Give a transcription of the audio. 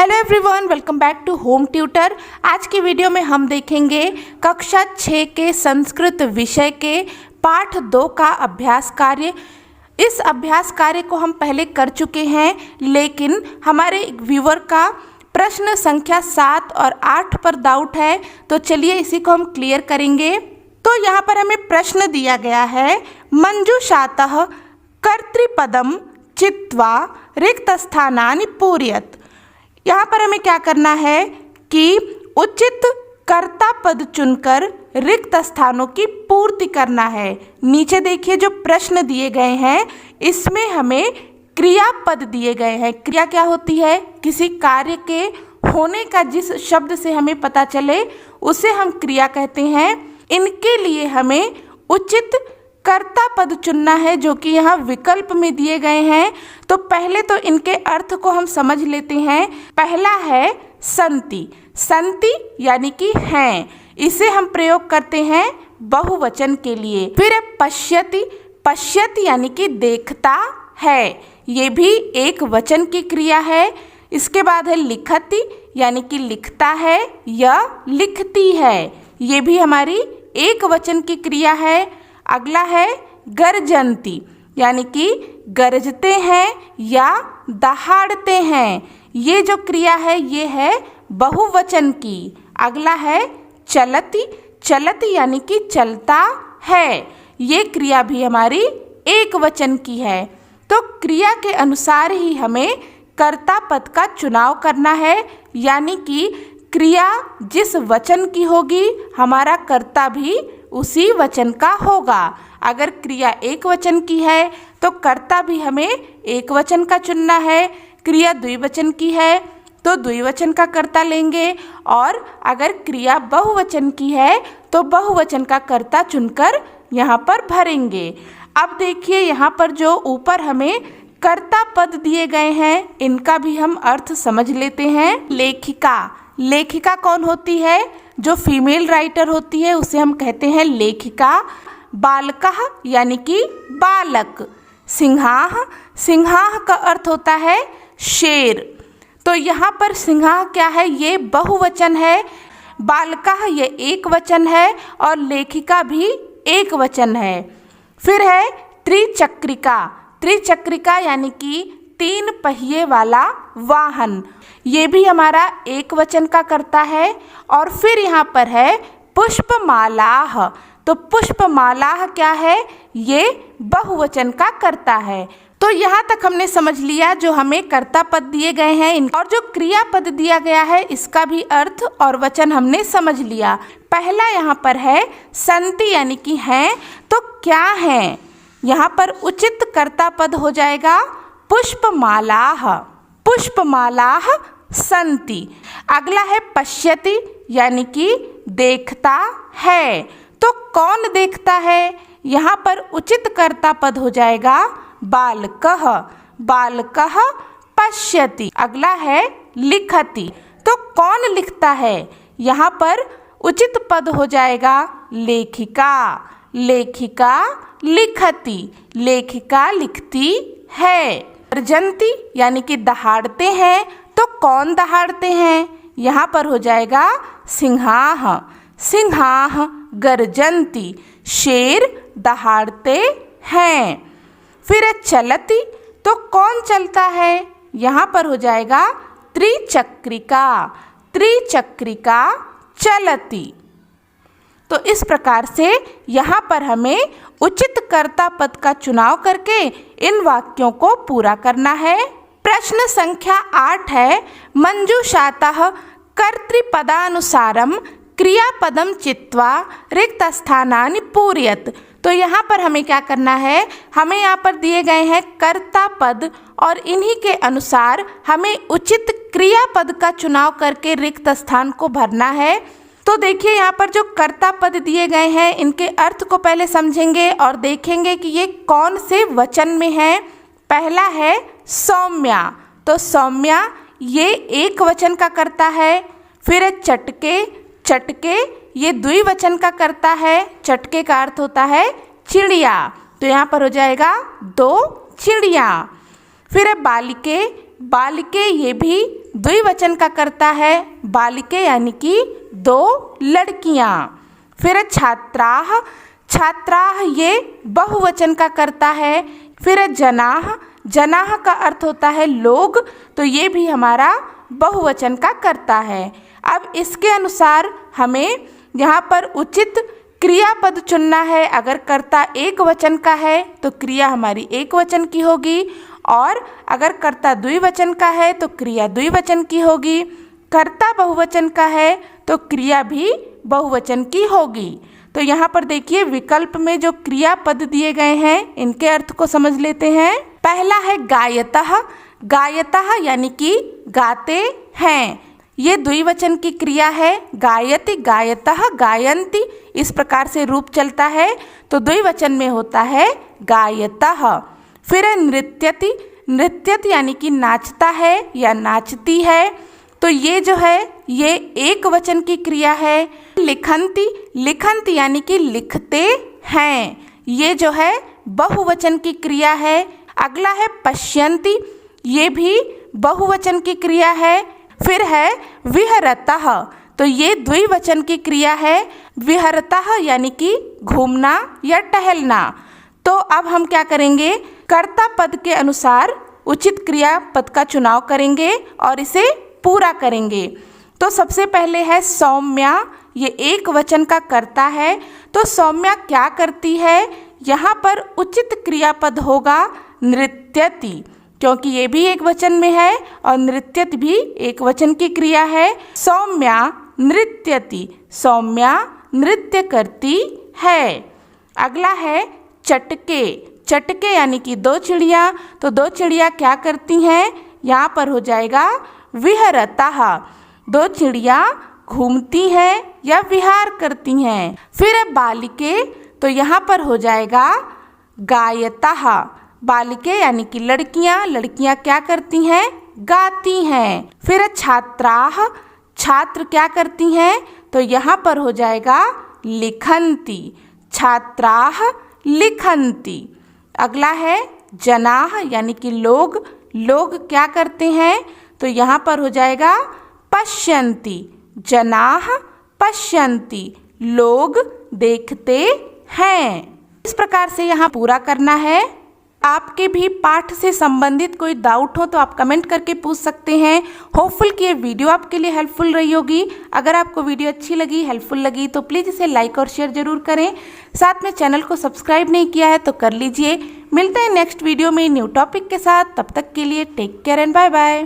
Hello everyone, welcome back to home tutor. आज की video में हम देखेंगे कक्षा 6 के संस्कृत विषय के पाठ 2 का अभ्यास कार्य। इस अभ्यास कार्य को हम पहले कर चुके हैं, लेकिन हमारे व्यूअर का प्रश्न संख्या 7 और 8 पर डाउट है, तो चलिए इसी को हम क्लियर करेंगे। तो यहाँ पर हमें प्रश्न दिया गया है, मंजूषातः कर्तृपदम चित्वा रिक्तस्थानानि पूरयत। यहाँ पर हमें क्या करना है कि उचित कर्ता पद चुनकर रिक्त स्थानों की पूर्ति करना है। नीचे देखिए जो प्रश्न दिए गए हैं, इसमें हमें क्रियापद दिए गए हैं। क्रिया क्या होती है? किसी कार्य के होने का जिस शब्द से हमें पता चले उसे हम क्रिया कहते हैं। इनके लिए हमें उचित कर्ता पद चुनना है, जो कि यहाँ विकल्प में दिए गए हैं। तो पहले तो इनके अर्थ को हम समझ लेते हैं। पहला है संति। संति यानी कि हैं, इसे हम प्रयोग करते हैं बहुवचन के लिए। फिर है पश्यति। पश्यति यानी कि देखता है, ये भी एक वचन की क्रिया है। इसके बाद है लिखति यानी कि लिखता है या लिखती है, ये भी हमारी एक वचन की क्रिया है। अगला है गर्जन्ति यानी कि गरजते हैं या दहाड़ते हैं, ये जो क्रिया है ये है बहुवचन की। अगला है चलति। चलति यानी कि चलता है, ये क्रिया भी हमारी एक वचन की है। तो क्रिया के अनुसार ही हमें कर्ता पद का चुनाव करना है, यानी कि क्रिया जिस वचन की होगी हमारा कर्ता भी उसी वचन का होगा। अगर क्रिया एक वचन की है तो कर्ता भी हमें एक वचन का चुनना है। क्रिया द्विवचन की है तो द्विवचन का कर्ता लेंगे, और अगर क्रिया बहुवचन की है तो बहुवचन का कर्ता चुनकर यहाँ पर भरेंगे। अब देखिए यहाँ पर जो ऊपर हमें कर्ता पद दिए गए हैं, इनका भी हम अर्थ समझ लेते हैं। लेखिका। लेखिका कौन होती है? जो फीमेल राइटर होती है उसे हम कहते हैं लेखिका। बालकः यानी कि बालक। सिंहाः। सिंहाः का अर्थ होता है शेर। तो यहाँ पर सिंहाः क्या है? ये बहुवचन है। बालकः ये एक वचन है और लेखिका भी एक वचन है। फिर है त्रिचक्रिका। त्रिचक्रिका यानी कि 3 पहिए वाला वाहन, ये भी हमारा एक वचन का कर्ता है। और फिर यहाँ पर है पुष्पमालाः। तो पुष्पमालाः क्या है? ये बहुवचन का कर्ता है। तो यहाँ तक हमने समझ लिया जो हमें कर्ता पद दिए गए हैं, और जो क्रिया पद दिया गया है इसका भी अर्थ और वचन हमने समझ लिया। पहला यहाँ पर है संति यानी कि हैं। तो क्या है? यहाँ पर उचित कर्ता पद हो जाएगा पुष्पमालाः। पुष्पमालाः संति। अगला है पश्यति यानी कि देखता है। तो कौन देखता है? यहाँ पर उचित कर्ता पद हो जाएगा बालकः। बालकः पश्यति। अगला है लिखति। तो कौन लिखता है? यहाँ पर उचित पद हो जाएगा लेखिका। लेखिका लिखति। लेखिका लिखती है। गर्जन्ति यानी कि दहाड़ते हैं। तो कौन दहाड़ते हैं? यहाँ पर हो जाएगा सिंहाः। सिंहाः गर्जन्ति। शेर दहाड़ते हैं। फिर चलति। तो कौन चलता है? यहाँ पर हो जाएगा त्रिचक्रिका। त्रिचक्रिका चलति। तो इस प्रकार से यहाँ पर हमें उचित कर्ता पद का चुनाव करके इन वाक्यों को पूरा करना है। प्रश्न संख्या 8 है, मंजूषातः कर्तृपदानुसारम क्रियापदम चित्वा रिक्त स्थानानि पूरयत। तो यहाँ पर हमें क्या करना है? हमें यहाँ पर दिए गए हैं कर्ता पद, और इन्हीं के अनुसार हमें उचित क्रियापद का चुनाव करके रिक्त स्थान को भरना है। तो देखिए यहाँ पर जो कर्ता पद दिए गए हैं इनके अर्थ को पहले समझेंगे और देखेंगे कि ये कौन से वचन में है। पहला है सौम्या। तो सौम्या ये एक वचन का कर्ता है। फिर है चटके। चटके ये द्विवचन का कर्ता है। चटके का अर्थ होता है चिड़िया, तो यहाँ पर हो जाएगा 2 चिड़िया। फिर है बालिके। बालिके ये भी द्विवचन का कर्ता है बालिके यानी कि 2 लड़कियां। फिर छात्राः, छात्राः ये बहुवचन का कर्ता है। फिर जनाः, जनाः का अर्थ होता है लोग, तो ये भी हमारा बहुवचन का कर्ता है। अब इसके अनुसार हमें यहाँ पर उचित क्रियापद चुनना है। अगर कर्ता एक वचन का है तो क्रिया हमारी एक वचन की होगी, और अगर कर्ता द्विवचन का है तो क्रिया द्विवचन की होगी। कर्ता बहुवचन का है तो क्रिया भी बहुवचन की होगी। तो यहाँ पर देखिए विकल्प में जो क्रियापद दिए गए हैं इनके अर्थ को समझ लेते हैं। पहला है गायतः, गायतः यानी कि गाते हैं, ये द्विवचन की क्रिया है। गायति, गायतः, गायन्ति, इस प्रकार से रूप चलता है तो द्विवचन में होता है गायतः। फिर नृत्यति, नृत्यति यानी कि नाचता है या नाचती है, तो ये जो है ये एक वचन की क्रिया है। लिखन्ति, लिखन्ति यानी कि लिखते हैं, ये जो है बहुवचन की क्रिया है। अगला है पश्यन्ति, ये भी बहुवचन की क्रिया है। फिर है विहरतः, तो ये द्विवचन की क्रिया है। विहरतः यानी कि घूमना या टहलना। तो अब हम क्या करेंगे, कर्ता पद के अनुसार उचित क्रियापद का चुनाव करेंगे और इसे पूरा करेंगे। तो सबसे पहले है सौम्या, ये एक वचन का कर्ता है। तो सौम्या क्या करती है, यहाँ पर उचित क्रियापद होगा नृत्यति, क्योंकि ये भी एक वचन में है और नृत्यति भी एक वचन की क्रिया है। सौम्या नृत्यति, सौम्या नृत्य करती है। अगला है चटके, चटके यानी कि 2 चिड़िया, तो 2 चिड़िया क्या करती हैं, यहाँ पर हो जाएगा विहरतः, 2 चिड़िया घूमती हैं या विहार करती हैं। फिर है बालिके, तो यहाँ पर हो जाएगा गायतः, बालिके यानी कि लड़कियां, लड़कियां क्या करती हैं, गाती हैं। फिर छात्राः, छात्र क्या करती हैं, तो यहाँ पर हो जाएगा लिखन्ति, छात्राः लिखन्ति। अगला है जनाः यानी कि लोग, लोग क्या करते हैं, तो यहाँ पर हो जाएगा पश्यन्ति, जनाः पश्यन्ति, लोग देखते हैं। इस प्रकार से यहाँ पूरा करना है। आपके भी पाठ से संबंधित कोई डाउट हो तो आप कमेंट करके पूछ सकते हैं। होपफुल कि ये वीडियो आपके लिए हेल्पफुल रही होगी। अगर आपको वीडियो अच्छी लगी, हेल्पफुल लगी तो प्लीज़ इसे लाइक और शेयर जरूर करें। साथ में चैनल को सब्सक्राइब नहीं किया है तो कर लीजिए। मिलते हैं नेक्स्ट वीडियो में न्यू टॉपिक के साथ। तब तक के लिए take care and bye bye.